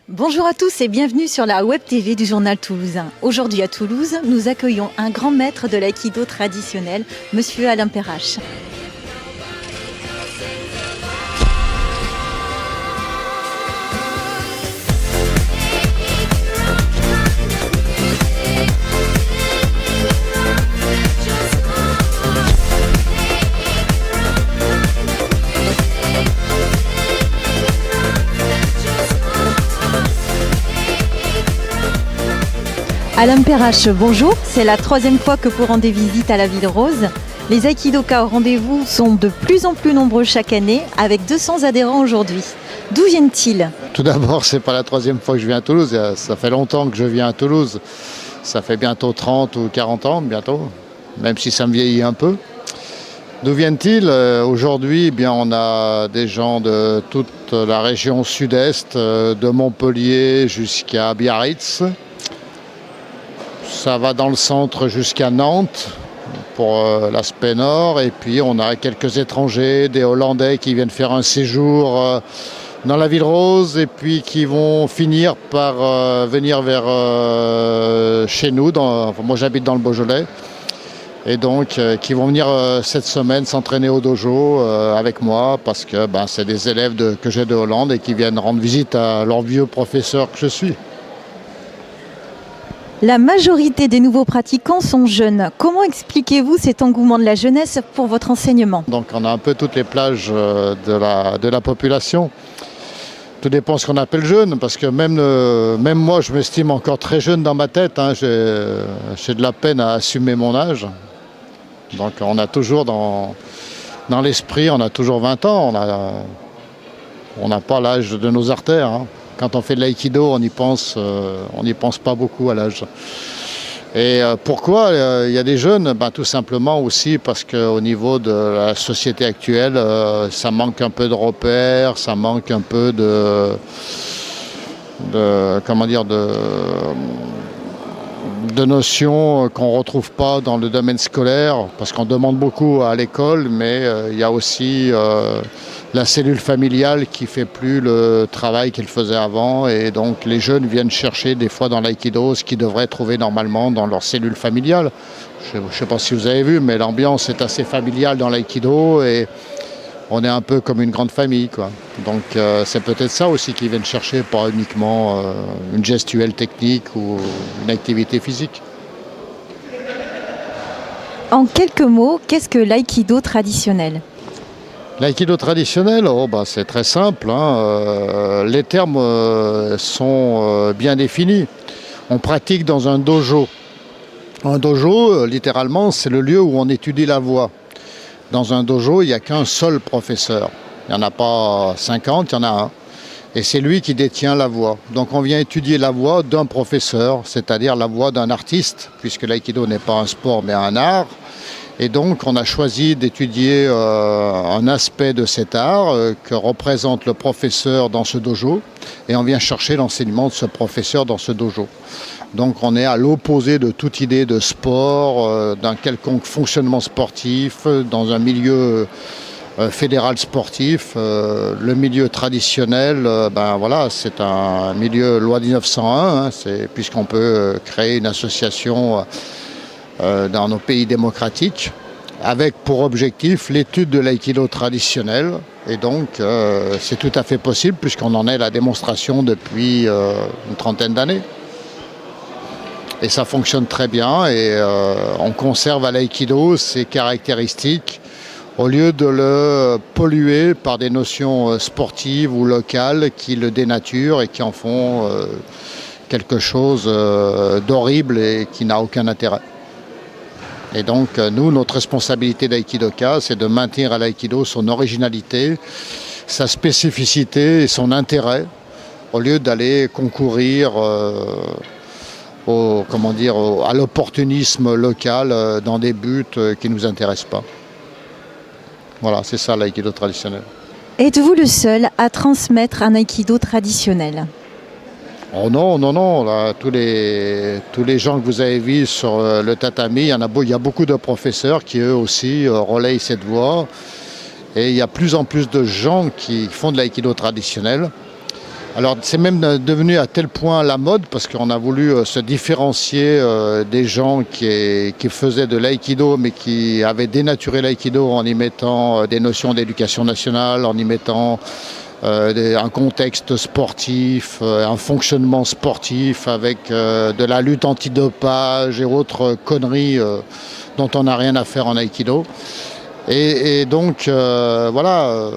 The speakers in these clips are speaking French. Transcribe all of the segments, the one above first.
Bonjour à tous et bienvenue sur la Web TV du Journal Toulousain. Aujourd'hui à Toulouse, nous accueillons un grand maître de l'aïkido traditionnel, Monsieur Alain Perrache. Alain Perrache, bonjour. C'est la troisième fois que vous rendez visite à la Ville Rose. Les aïkidokas au rendez-vous sont de plus en plus nombreux chaque année, avec 200 adhérents aujourd'hui. D'où viennent-ils? Tout d'abord, c'est pas la troisième fois que je viens à Toulouse. Ça fait longtemps que je viens à Toulouse. Ça fait bientôt 30 ou 40 ans, bientôt, même si ça me vieillit un peu. D'où viennent-ils? Aujourd'hui, eh bien, on a des gens de toute la région sud-est, de Montpellier jusqu'à Biarritz. Ça va dans le centre jusqu'à Nantes pour l'aspect nord. Et puis on a quelques étrangers, des Hollandais qui viennent faire un séjour dans la Ville Rose et puis qui vont finir par venir vers chez nous. Moi j'habite dans le Beaujolais. Et donc qui vont venir cette semaine s'entraîner au dojo avec moi parce que c'est des élèves que j'ai de Hollande et qui viennent rendre visite à leur vieux professeur que je suis. La majorité des nouveaux pratiquants sont jeunes. Comment expliquez-vous cet engouement de la jeunesse pour votre enseignement? Donc on a un peu toutes les plages de la population. Tout dépend de ce qu'on appelle jeune, parce que même moi je m'estime encore très jeune dans ma tête. J'ai de la peine à assumer mon âge. Donc on a toujours dans l'esprit, on a toujours 20 ans. On n'a pas l'âge de nos artères. Quand on fait de l'aïkido, on n'y pense pas beaucoup à l'âge. Et pourquoi il y a des jeunes? Tout simplement aussi parce qu'au niveau de la société actuelle, ça manque un peu de repères, ça manque un peu de notions qu'on ne retrouve pas dans le domaine scolaire, parce qu'on demande beaucoup à l'école, mais il y a aussi la cellule familiale qui ne fait plus le travail qu'elle faisait avant, et donc les jeunes viennent chercher des fois dans l'aïkido ce qu'ils devraient trouver normalement dans leur cellule familiale. Je ne sais pas si vous avez vu, mais l'ambiance est assez familiale dans l'aïkido et on est un peu comme une grande famille, quoi. Donc c'est peut-être ça aussi qu'ils viennent chercher, pas uniquement une gestuelle technique ou une activité physique. En quelques mots, qu'est-ce que l'aïkido traditionnel? L'aïkido traditionnel, c'est très simple. Les termes sont bien définis. On pratique dans un dojo. Un dojo, littéralement, c'est le lieu où on étudie la voix. Dans un dojo, il n'y a qu'un seul professeur. Il n'y en a pas 50, il y en a un. Et c'est lui qui détient la voix. Donc on vient étudier la voix d'un professeur, c'est-à-dire la voix d'un artiste, puisque l'aïkido n'est pas un sport mais un art. Et donc on a choisi d'étudier un aspect de cet art que représente le professeur dans ce dojo. Et on vient chercher l'enseignement de ce professeur dans ce dojo. Donc on est à l'opposé de toute idée de sport, d'un quelconque fonctionnement sportif, dans un milieu fédéral sportif. Le milieu traditionnel, c'est un milieu loi 1901, puisqu'on peut créer une association dans nos pays démocratiques, avec pour objectif l'étude de l'aïkido traditionnel. Et donc c'est tout à fait possible, puisqu'on en est la démonstration depuis une trentaine d'années. Et ça fonctionne très bien et on conserve à l'aïkido ses caractéristiques au lieu de le polluer par des notions sportives ou locales qui le dénaturent et qui en font quelque chose d'horrible et qui n'a aucun intérêt. Et donc nous, notre responsabilité d'aïkidoka, c'est de maintenir à l'aïkido son originalité, sa spécificité et son intérêt, au lieu d'aller concourir à l'opportunisme local dans des buts qui ne nous intéressent pas. Voilà, c'est ça l'aïkido traditionnel. Êtes-vous le seul à transmettre un aïkido traditionnel? Oh non, là, tous les gens que vous avez vus sur le tatami, il y a beaucoup de professeurs qui eux aussi relayent cette voie. Et il y a plus en plus de gens qui font de l'aïkido traditionnel. Alors c'est même devenu à tel point la mode parce qu'on a voulu se différencier des gens qui faisaient de l'aïkido mais qui avaient dénaturé l'aïkido en y mettant des notions d'éducation nationale, en y mettant un contexte sportif, un fonctionnement sportif avec de la lutte antidopage et autres conneries dont on n'a rien à faire en aïkido. Et donc voilà.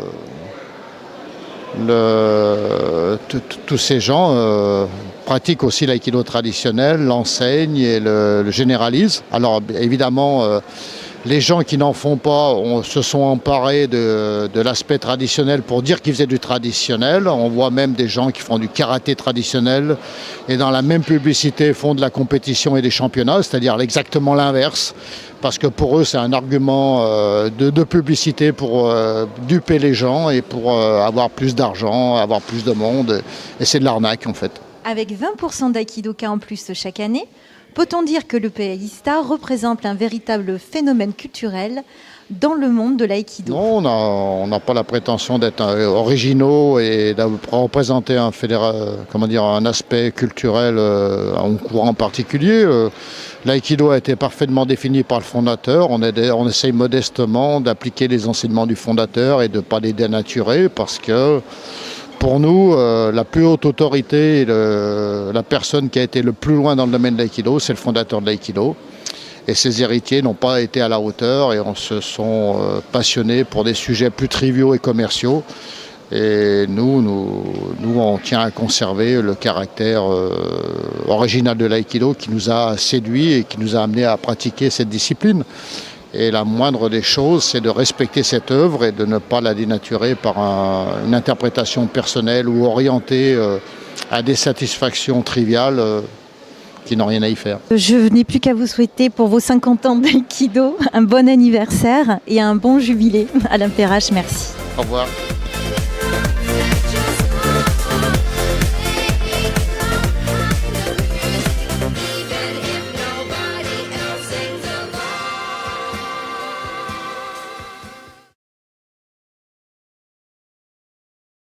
Tous ces gens pratiquent aussi l'aïkido traditionnel, l'enseignent et le généralisent. Alors évidemment, les gens qui n'en font pas se sont emparés de l'aspect traditionnel pour dire qu'ils faisaient du traditionnel. On voit même des gens qui font du karaté traditionnel et dans la même publicité font de la compétition et des championnats, c'est-à-dire exactement l'inverse. Parce que pour eux, c'est un argument de publicité pour duper les gens et pour avoir plus d'argent, avoir plus de monde. Et c'est de l'arnaque, en fait. Avec 20% d'aïkidoka en plus chaque année, peut-on dire que le Païsta représente un véritable phénomène culturel dans le monde de l'aïkido? Non, on n'a pas la prétention d'être originaux et de représenter un aspect culturel en courant particulier. L'aïkido a été parfaitement défini par le fondateur. On essaye modestement d'appliquer les enseignements du fondateur et de ne pas les dénaturer parce que pour nous, la plus haute autorité et la personne qui a été le plus loin dans le domaine de l'aïkido, c'est le fondateur de l'aïkido. Et ses héritiers n'ont pas été à la hauteur et on se sont passionnés pour des sujets plus triviaux et commerciaux. Et nous, on tient à conserver le caractère original de l'aïkido qui nous a séduits et qui nous a amenés à pratiquer cette discipline. Et la moindre des choses, c'est de respecter cette œuvre et de ne pas la dénaturer par une interprétation personnelle ou orientée à des satisfactions triviales qui n'ont rien à y faire. Je n'ai plus qu'à vous souhaiter pour vos 50 ans d'aïkido un bon anniversaire et un bon jubilé. Alain Perrache, merci. Au revoir.